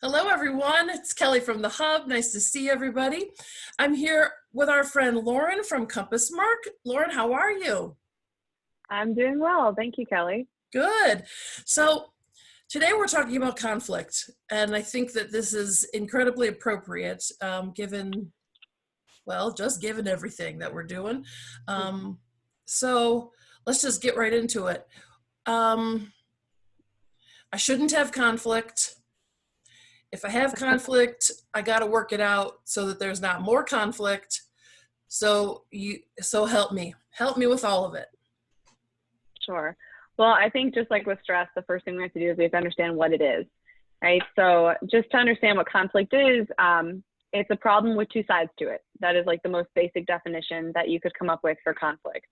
Hello, everyone. It's Kelly from the Hub. Nice to see everybody. I'm here with our friend Lauren from Compass Mark. Lauren, how are you? I'm doing well. Thank you, Kelly. Good. So, today we're talking about conflict, and I think that this is incredibly appropriate given, well, just given everything that we're doing. Um, so, let's just get right into it. Um, I shouldn't have conflict. If I have conflict, I got to work it out so that there's not more conflict. So help me with all of it. Sure. Well, I think just like with stress, the first thing we have to do is we have to understand what it is, right? So just to understand what conflict is, it's a problem with two sides to it. That is like the most basic definition that you could come up with for conflict.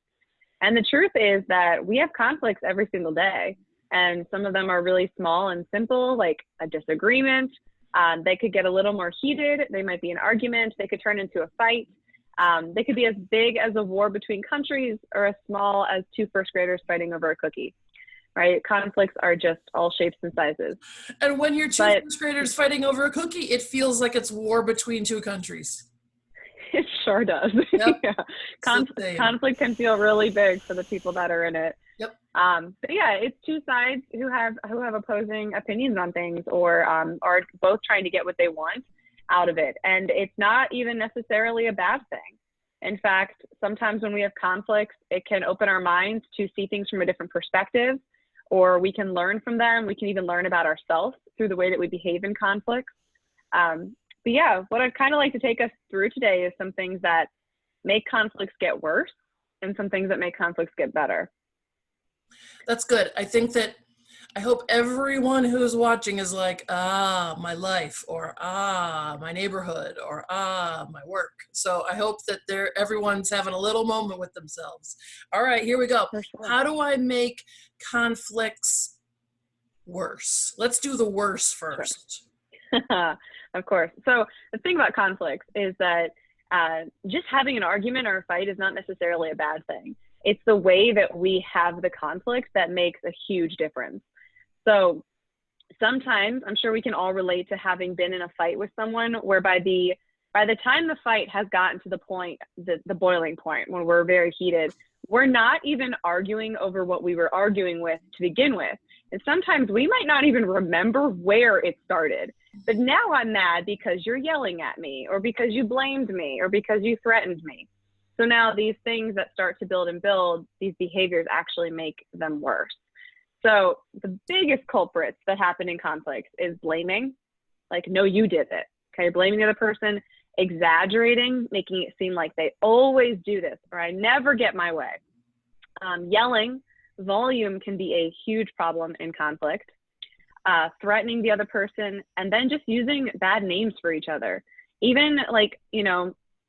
And the truth is that we have conflicts every single day. And some of them are really small and simple, like a disagreement. They could get a little more heated. They might be an argument. They could turn into a fight. They could be as big as a war between countries or as small as two first graders fighting over a cookie, right? Conflicts are just all shapes and sizes. And when you're two But first graders fighting over a cookie, it feels like it's war between two countries. it sure does. Yep. Yeah. It's the same. Conflict can feel really big for the people that are in it. Yep. But yeah, it's two sides who have opposing opinions on things, or are both trying to get what they want out of it. And it's not even necessarily a bad thing. In fact, sometimes when we have conflicts, it can open our minds to see things from a different perspective, or we can learn from them. We can even learn about ourselves through the way that we behave in conflicts. But yeah, what I'd kind of like to take us through today is some things that make conflicts get worse and some things that make conflicts get better. That's good. I hope everyone who's watching is like, my life, or my neighborhood, or my work. So I hope that everyone's having a little moment with themselves. All right, here we go. For sure. How do I make conflicts worse? Let's do the worse first. Sure. Of course. So the thing about conflicts is that just having an argument or a fight is not necessarily a bad thing. It's the way that we have the conflict that makes a huge difference. So sometimes I'm sure we can all relate to having been in a fight with someone where by the time the fight has gotten to the point, the boiling point, when we're very heated, we're not even arguing over what we were arguing with to begin with. And sometimes we might not even remember where it started. But now I'm mad because you're yelling at me, or because you blamed me, or because you threatened me. So now these things that start to build and build, these behaviors actually make them worse. So the biggest culprits that happen in conflicts is blaming, like, no, you did it. Okay, blaming the other person, exaggerating, making it seem like they always do this, or I never get my way. Yelling, volume can be a huge problem in conflict. Threatening the other person, and then just using bad names for each other. Even like,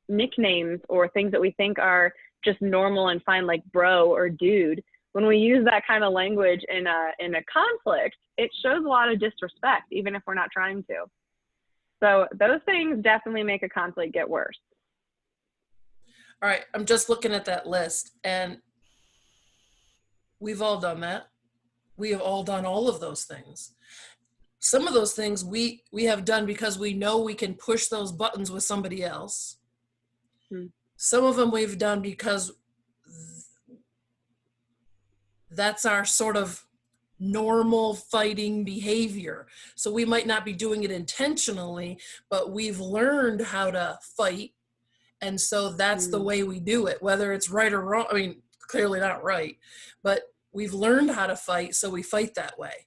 nicknames or things that we think are just normal and fine, like bro or dude. When we use that kind of language in a conflict, it shows a lot of disrespect, even if we're not trying to. So those things definitely make a conflict get worse. All right, I'm just looking at that list, and we've all done that. We have all done all of those things. Some of those things we have done because we know we can push those buttons with somebody else. Some of them we've done because that's our sort of normal fighting behavior. So we might not be doing it intentionally, but we've learned how to fight. And so that's the way we do it, whether it's right or wrong. I mean, clearly not right, but we've learned how to fight, so we fight that way.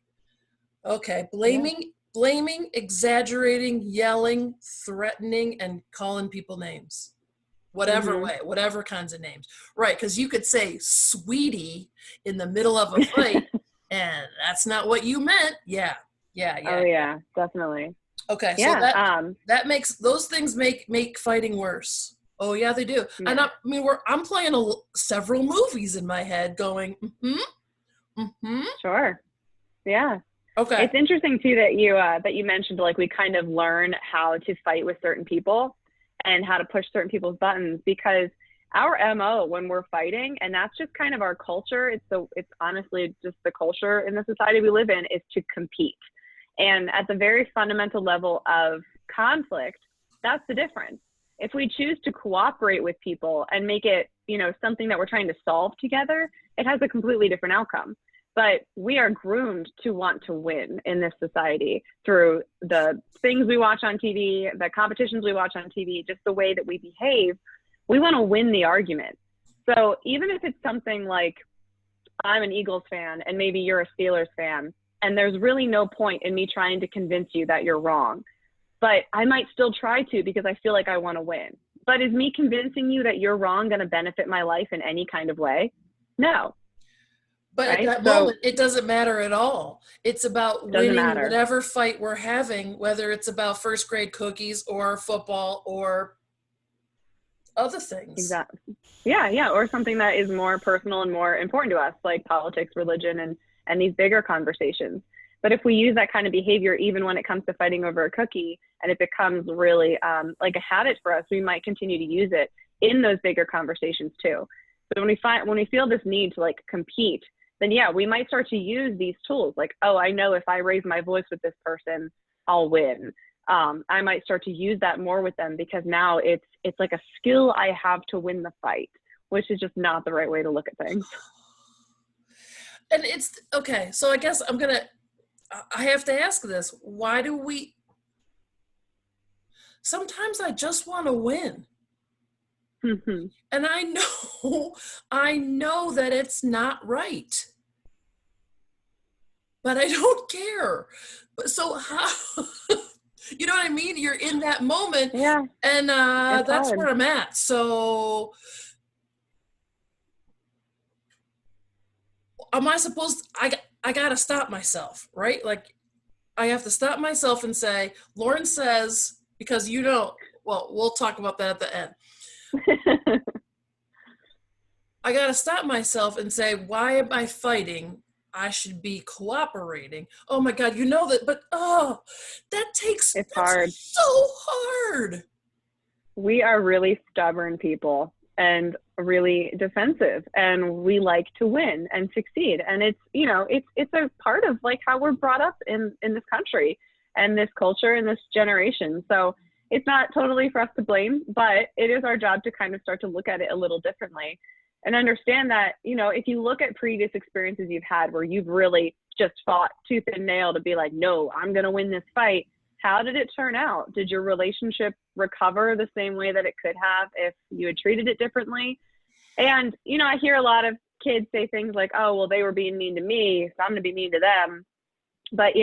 Okay, blaming, exaggerating, yelling, threatening, and calling people names. Whatever way, whatever kinds of names. Right, because you could say sweetie in the middle of a fight, and that's not what you meant. Yeah. Oh yeah, definitely. Okay, Yeah. so that makes those things make fighting worse. Oh yeah, they do. Yeah. And I'm playing several movies in my head, going, Sure. Yeah. Okay. It's interesting too that you mentioned, like, we kind of learn how to fight with certain people and how to push certain people's buttons, because our MO when we're fighting, and that's just kind of our culture. It's honestly just the culture in the society we live in, is to compete. And at the very fundamental level of conflict, that's the difference. If we choose to cooperate with people and make it, something that we're trying to solve together, it has a completely different outcome. But we are groomed to want to win in this society through the things we watch on TV, the competitions we watch on TV, just the way that we behave. We want to win the argument. So even if it's something like, I'm an Eagles fan and maybe you're a Steelers fan, and there's really no point in me trying to convince you that you're wrong, but I might still try to because I feel like I want to win. But is me convincing you that you're wrong going to benefit my life in any kind of way? No. But Right? at that moment, it doesn't matter at all. It's about Doesn't winning matter. whatever fight we're having, whether it's about first grade cookies or football or other things. Exactly. Yeah. Or something that is more personal and more important to us, like politics, religion, and these bigger conversations. But if we use that kind of behavior, even when it comes to fighting over a cookie, and it becomes really like a habit for us, we might continue to use it in those bigger conversations too. So when we feel this need to like compete, then yeah, we might start to use these tools like, oh, I know if I raise my voice with this person, I'll win. I might start to use that more with them because now it's like a skill I have to win the fight, which is just not the right way to look at things. And it's okay. So I guess I have to ask this. Why do we, sometimes I just want to win. Mm-hmm. And I know that it's not right, but I don't care. But so how, you know what I mean? You're in that moment. Yeah. And that's hard. where I'm at. So am I supposed, I got to stop myself, right? Like I have to stop myself and say, Lauren says, because well, we'll talk about that at the end. I got to stop myself and say, why am I fighting? I should be cooperating. Oh my God, that, but that's hard. so hard. We are really stubborn people and really defensive, and we like to win and succeed. And it's a part of like how we're brought up in this country and this culture and this generation. So it's not totally for us to blame, but it is our job to kind of start to look at it a little differently and understand that, if you look at previous experiences you've had where you've really just fought tooth and nail to be like, no, I'm going to win this fight. How did it turn out? Did your relationship recover the same way that it could have if you had treated it differently? And, I hear a lot of kids say things like, oh, well, they were being mean to me, so I'm going to be mean to them. But,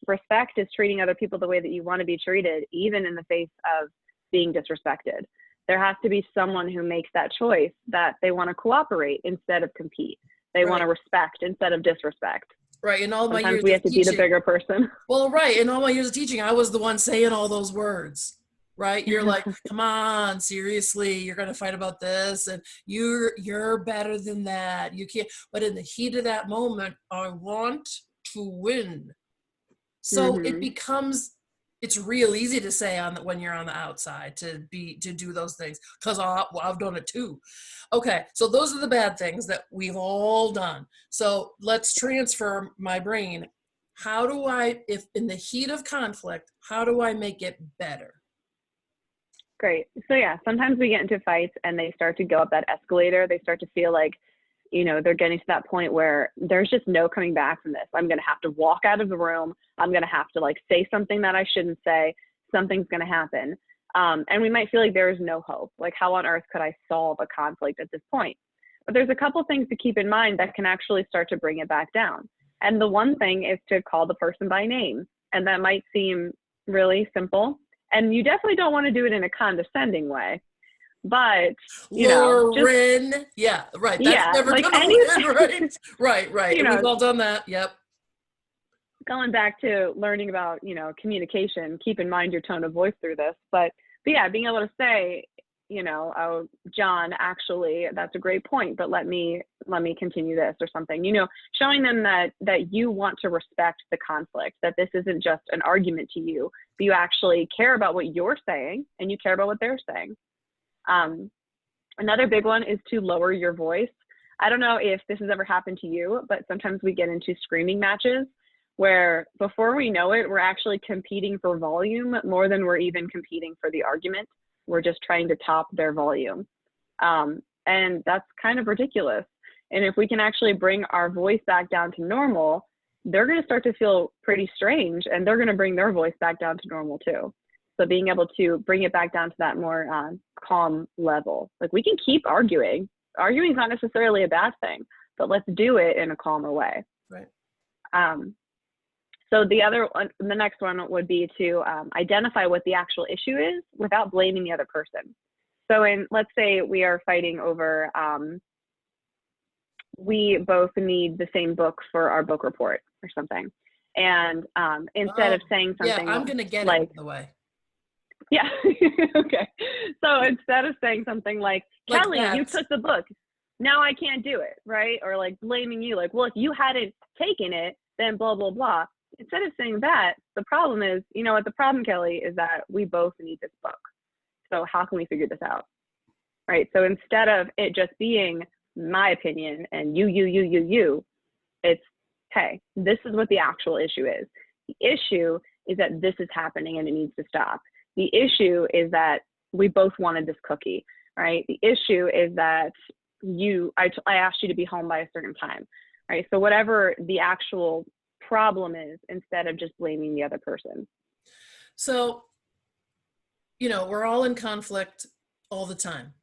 respect is treating other people the way that you want to be treated, even in the face of being disrespected. There has to be someone who makes that choice that they want to cooperate instead of compete. They want to respect instead of disrespect. Right. In all my Sometimes years we have of to teaching, be the bigger person. Well, right. In all my years of teaching, I was the one saying all those words, right? You're like, come on, seriously, you're going to fight about this. And you're better than that. You can't, but in the heat of that moment, I want to win. So it becomes, it's real easy to say when you're on the outside to do those things because I've done it too. Okay, so those are the bad things that we've all done. So let's transfer my brain. How do if in the heat of conflict, how do I make it better? Great. So yeah, sometimes we get into fights and they start to go up that escalator. They start to feel like, they're getting to that point where there's just no coming back from this. I'm going to have to walk out of the room. I'm going to have to like say something that I shouldn't say. Something's going to happen. And we might feel like there is no hope. Like how on earth could I solve a conflict at this point? But there's a couple things to keep in mind that can actually start to bring it back down. And the one thing is to call the person by name. And that might seem really simple. And you definitely don't want to do it in a condescending way. But Lauren, yeah, right. That's never like gonna win, right. Right. We've all done that. Yep. Going back to learning about, communication, keep in mind your tone of voice through this. But yeah, being able to say, oh, John, actually, that's a great point, but let me continue this or something, showing them that you want to respect the conflict, that this isn't just an argument to you, but you actually care about what you're saying and you care about what they're saying. Another big one is to lower your voice. I don't know if this has ever happened to you, but sometimes we get into screaming matches where before we know it, we're actually competing for volume more than we're even competing for the argument. We're just trying to top their volume. And that's kind of ridiculous. And if we can actually bring our voice back down to normal, they're going to start to feel pretty strange, and they're going to bring their voice back down to normal too. So being able to bring it back down to that more calm level. Like, we can keep arguing. Arguing is not necessarily a bad thing, but let's do it in a calmer way. Right. So the next one would be to identify what the actual issue is without blaming the other person. So let's say we are fighting over, we both need the same book for our book report or something. And instead of saying something, yeah, I'm going to get like, it, by the way. Yeah. Okay. So instead of saying something like Kelly, you took the book, now I can't do it, right? Or like blaming you, like, well, if you hadn't taken it, then blah, blah, blah. Instead of saying that, the problem is, you know what, the problem, Kelly, is that we both need this book. So how can we figure this out? Right. So instead of it just being my opinion and you, it's, hey, this is what the actual issue is. The issue is that this is happening and it needs to stop. The issue is that we both wanted this cookie, right? The issue is that I asked you to be home by a certain time, right? So whatever the actual problem is, instead of just blaming the other person. So, you know, we're all in conflict all the time,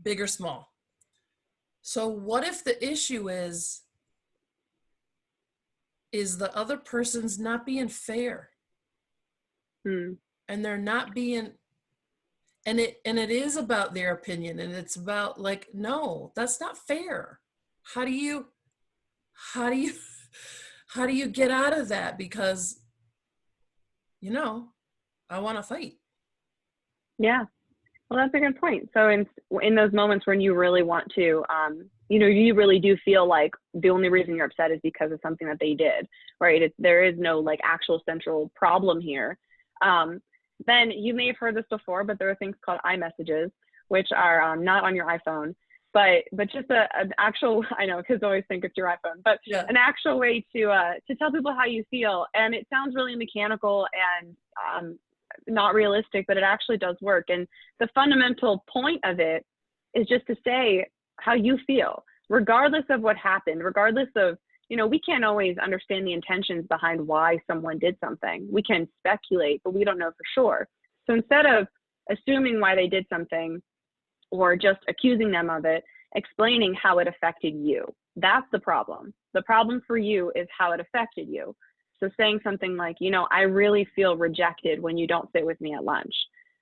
big or small. So what if the issue is the other person's not being fair? And they're not being, and it is about their opinion, and it's about like, no, that's not fair. How do you get out of that? Because, you know, I want to fight. Yeah. Well, that's a good point. So in those moments when you really want to, you know, you really do feel like the only reason you're upset is because of something that they did, right? There is no like actual central problem here. Then you may have heard this before, but there are things called iMessages, which are not on your iPhone, but just an actual, I know kids always think it's your iPhone, but yeah, an actual way to tell people how you feel. And it sounds really mechanical and not realistic, but it actually does work. And the fundamental point of it is just to say how you feel, regardless of what happened, regardless of, you know, we can't always understand the intentions behind why someone did something. We can speculate, but we don't know for sure. So instead of assuming why they did something or just accusing them of it, explaining how it affected you. That's the problem. The problem for you is how it affected you. So saying something like, you know, I really feel rejected when you don't sit with me at lunch,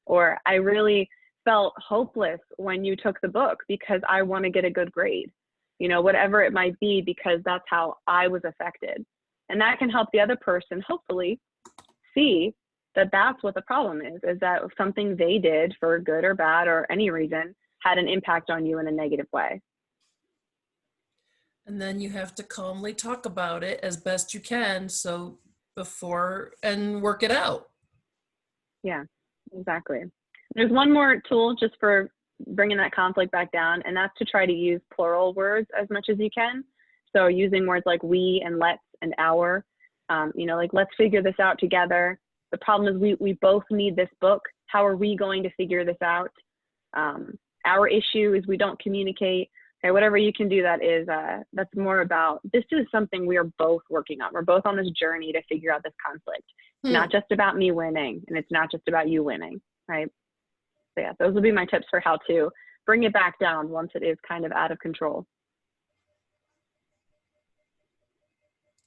or I really felt hopeless when you took the book because I want to get a good grade. You know, whatever it might be, because that's how I was affected. And that can help the other person hopefully see that that's what the problem is that something they did for good or bad or any reason had an impact on you in a negative way. And then you have to calmly talk about it as best you can. So before and work it out. Yeah, exactly. There's one more tool just for bringing that conflict back down, and that's to try to use plural words as much as you can. So using words like we and let's and our, you know, like, let's figure this out together. The problem is we both need this book. How are we going to figure this out? Our issue is we don't communicate. Okay, whatever you can do that is, that's more about, this is something we are both working on. We're both on this journey to figure out this conflict. It's not just about me winning, and it's not just about you winning, right? So yeah, those would be my tips for how to bring it back down once it is kind of out of control.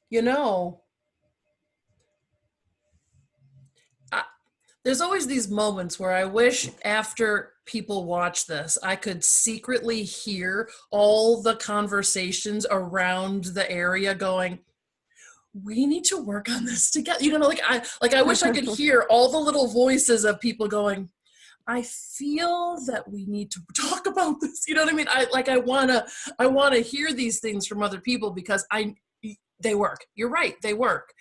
You know, there's always these moments where I wish after people watch this, I could secretly hear all the conversations around the area going, we need to work on this together. You know, like I wish I could hear all the little voices of people going, I feel that we need to talk about this. You know what I mean? I want to hear these things from other people because they work. You're right. They work.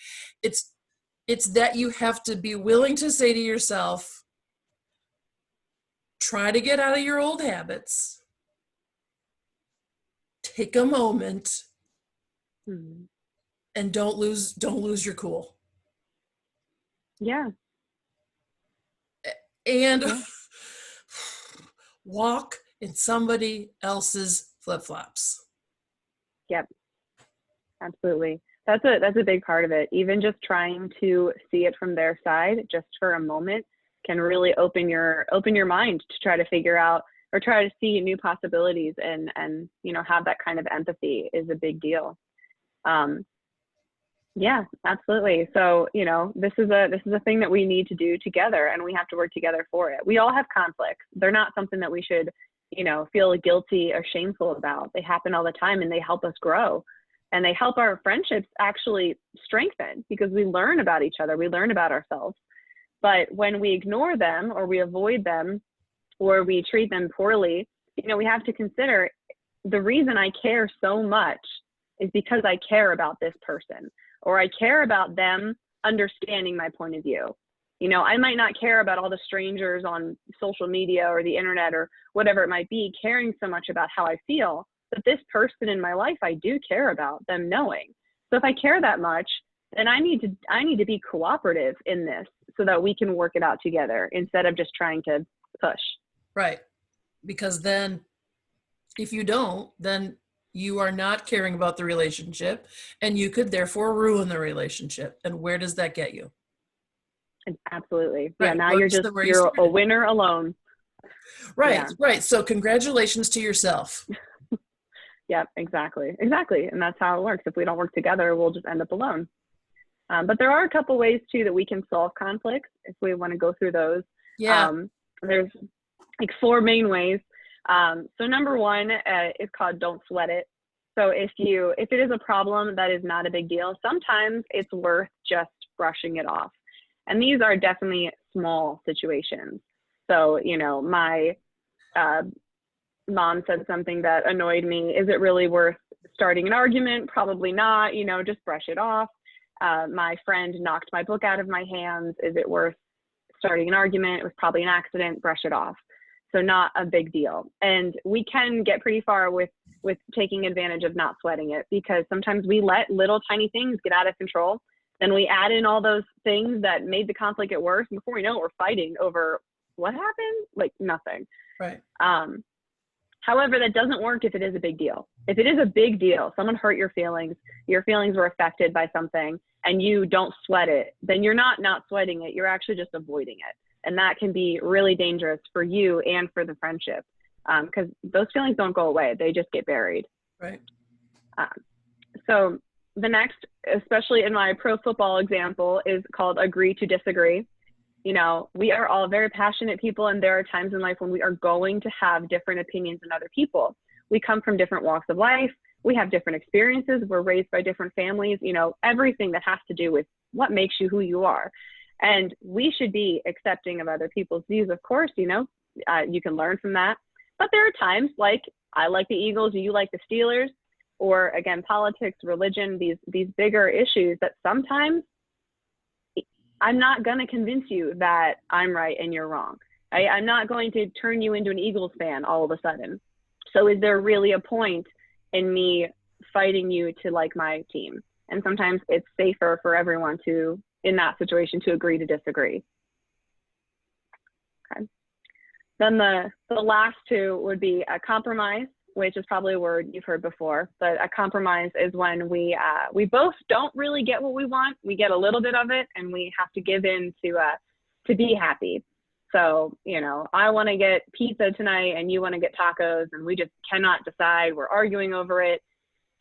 It's that you have to be willing to say to yourself, try to get out of your old habits. Take a moment And don't lose your cool. Yeah. And Yeah. walk in somebody else's flip-flops. Yep. Absolutely. That's a big part of it. Even just trying to see it from their side just for a moment can really open your mind to try to figure out or try to see new possibilities, and have that kind of empathy is a big deal. Yeah, absolutely. So, this is a thing that we need to do together, and we have to work together for it. We all have conflicts. They're not something that we should, feel guilty or shameful about. They happen all the time, and they help us grow, and they help our friendships actually strengthen because we learn about each other. We learn about ourselves. But when we ignore them or we avoid them or we treat them poorly, we have to consider the reason I care so much is because I care about this person, or I care about them understanding my point of view. I might not care about all the strangers on social media or the internet or whatever it might be caring so much about how I feel, but this person in my life, I do care about them knowing. So if I care that much, then I need to be cooperative in this so that we can work it out together instead of just trying to push. Right. Because then if you don't, then you are not caring about the relationship, and you could therefore ruin the relationship. And where does that get you? Absolutely. Right. Yeah. Now Well, you're a winner alone. Right. Yeah. Right. So congratulations to yourself. Yep. Exactly. And that's how it works. If we don't work together, we'll just end up alone. But there are a couple ways too that we can solve conflicts if we want to go through those. Yeah. There's like 4 main ways. So number 1 is called don't sweat it. So if it is a problem that is not a big deal, sometimes it's worth just brushing it off. And these are definitely small situations. So, my mom said something that annoyed me. Is it really worth starting an argument? Probably not, just brush it off. My friend knocked my book out of my hands. Is it worth starting an argument? It was probably an accident. Brush it off. So not a big deal. And we can get pretty far with taking advantage of not sweating it, because sometimes we let little tiny things get out of control. Then we add in all those things that made the conflict get worse. And before we know it, we're fighting over what happened? Like nothing. Right. However, that doesn't work if it is a big deal. If it is a big deal, someone hurt your feelings were affected by something, and you don't sweat it, then you're not sweating it. You're actually just avoiding it. And that can be really dangerous for you and for the friendship, because those feelings don't go away. They just get buried. Right. So the next, especially in my pro football example, is called agree to disagree. We are all very passionate people, and there are times in life when we are going to have different opinions than other people. We come from different walks of life. We have different experiences. We're raised by different families, everything that has to do with what makes you who you are. And we should be accepting of other people's views, of course, you can learn from that. But there are times like I like the Eagles, you like the Steelers, or again, politics, religion, these bigger issues that sometimes I'm not going to convince you that I'm right and you're wrong. I'm not going to turn you into an Eagles fan all of a sudden. So is there really a point in me fighting you to like my team? And sometimes it's safer for everyone to, in that situation, to agree to disagree. Okay. Then the last 2 would be a compromise, which is probably a word you've heard before, but a compromise is when we both don't really get what we want. We get a little bit of it, and we have to give in to be happy. So, I want to get pizza tonight and you want to get tacos, and we just cannot decide. We're arguing over it.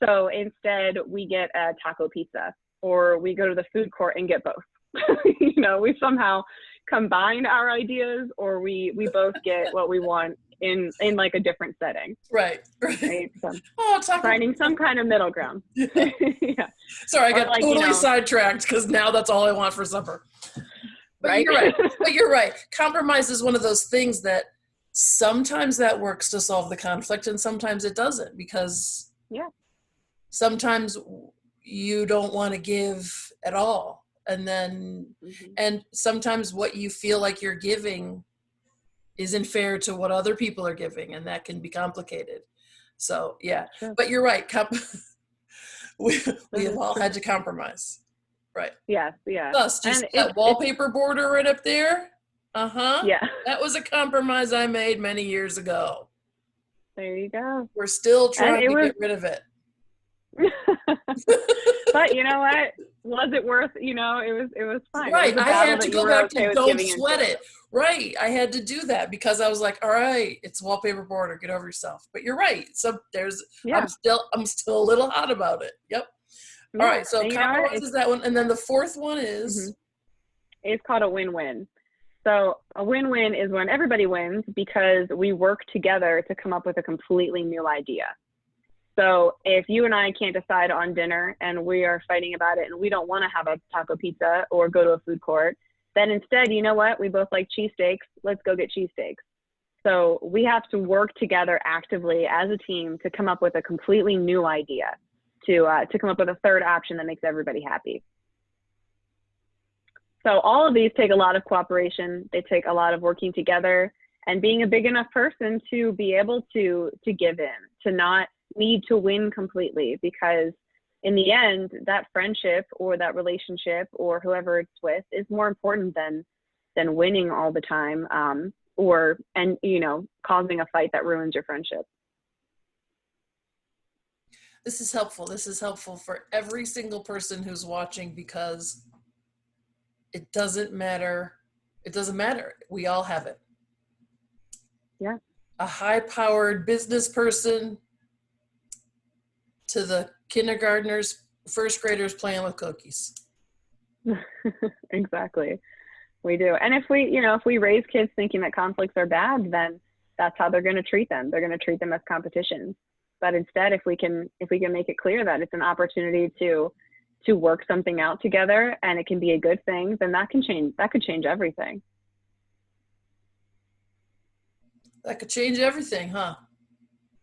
So instead we get a taco pizza, or we go to the food court and get both. We somehow combine our ideas, or we both get what we want in like a different setting. Right. So Taco finding some kind of middle ground. Yeah. Yeah. Sorry, I got totally sidetracked because now that's all I want for supper. But right? You're right. Compromise is one of those things that sometimes that works to solve the conflict, and sometimes it doesn't, because sometimes you don't want to give at all. And then, and sometimes what you feel like you're giving isn't fair to what other people are giving, and that can be complicated. So yeah, sure. But you're right. we have all had to compromise. Right. Yes, yeah. Plus, do you And see that wallpaper border right up there? Uh-huh. yeah, That was a compromise I made many years ago. there you go. We're still And trying it to was, get rid of it. but you know what? Was it worth, it was fine. Right. It was a I battle had that to you go were back okay to with don't giving sweat into. it. Right. I had to do that because I was like, all right, it's wallpaper border. Get over yourself. But you're right. So Yeah, I'm still a little hot about it. Yep. All yeah. right. So And you know what? compromise is that one. And then the fourth one is, It's called a win-win. So a win-win is when everybody wins because we work together to come up with a completely new idea. So if you and I can't decide on dinner and we are fighting about it and we don't want to have a taco pizza or go to a food court, then instead, you know what? We both like cheesesteaks. Let's go get cheesesteaks. So we have to work together actively as a team to come up with a completely new idea, to come up with a third option that makes everybody happy. So all of these take a lot of cooperation. They take a lot of working together and being a big enough person to be able to give in, to not need to win completely, because in the end, that friendship or that relationship or whoever it's with is more important than winning all the time, causing a fight that ruins your friendship. this is helpful. This is helpful for every single person who's watching because it doesn't matter. It doesn't matter. We all have it. Yeah. A high-powered business person to the kindergartners, first graders playing with cookies. Exactly. We do. And if we raise kids thinking that conflicts are bad, then that's how they're going to treat them. They're going to treat them as competitions. But instead, if we can make it clear that it's an opportunity to work something out together and it can be a good thing, then that could change everything. That could change everything, huh?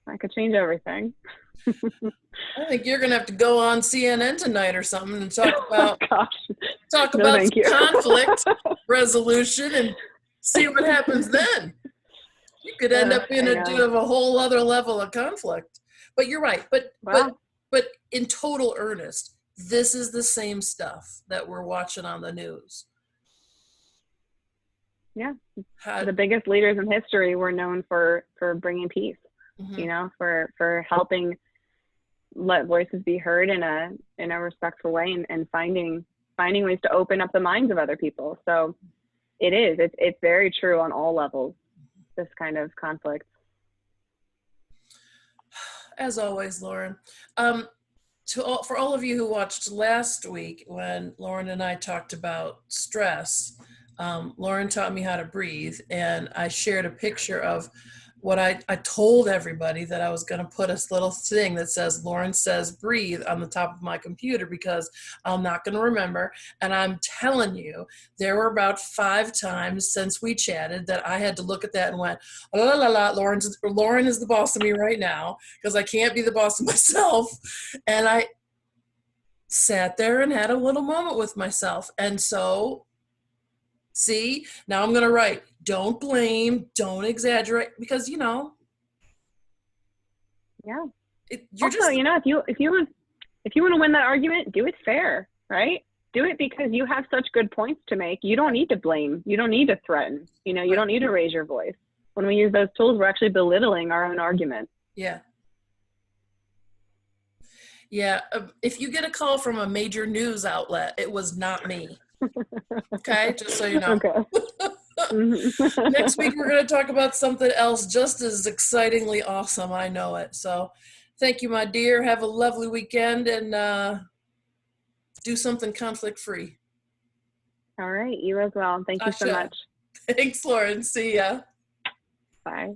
That could change everything. I think you're gonna have to go on CNN tonight or something and talk about Thank you. conflict resolution and see what happens then. You could end up being a whole other level of conflict. But you're right. But in total earnest, this is the same stuff that we're watching on the news. Yeah. The biggest leaders in history were known for bringing peace, for helping let voices be heard in a respectful way and finding ways to open up the minds of other people. So it's very true on all levels, this kind of conflict. As always, Lauren. For all of you who watched last week when Lauren and I talked about stress, Lauren taught me how to breathe, and I shared a picture of what I told everybody that I was going to put a little thing that says Lauren says breathe on the top of my computer because I'm not going to remember. And I'm telling you, there were about 5 times since we chatted that I had to look at that and went, oh, la, la, la, Lauren is the boss of me right now because I can't be the boss of myself. And I sat there and had a little moment with myself. And so, see, now I'm going to write, don't blame, don't exaggerate, because, Yeah. You're also, just, if you want to win that argument, do it fair, right? Do it because you have such good points to make. You don't need to blame. You don't need to threaten. You don't need to raise your voice. When we use those tools, we're actually belittling our own argument. Yeah. Yeah. If you get a call from a major news outlet, it was not me. Okay. Just so you know. Okay. Next week, we're going to talk about something else just as excitingly awesome. I know it. So thank you, my dear. Have a lovely weekend and do something conflict-free. All right. You as well. Thank you so much. Thanks, Lauren. See ya. Bye.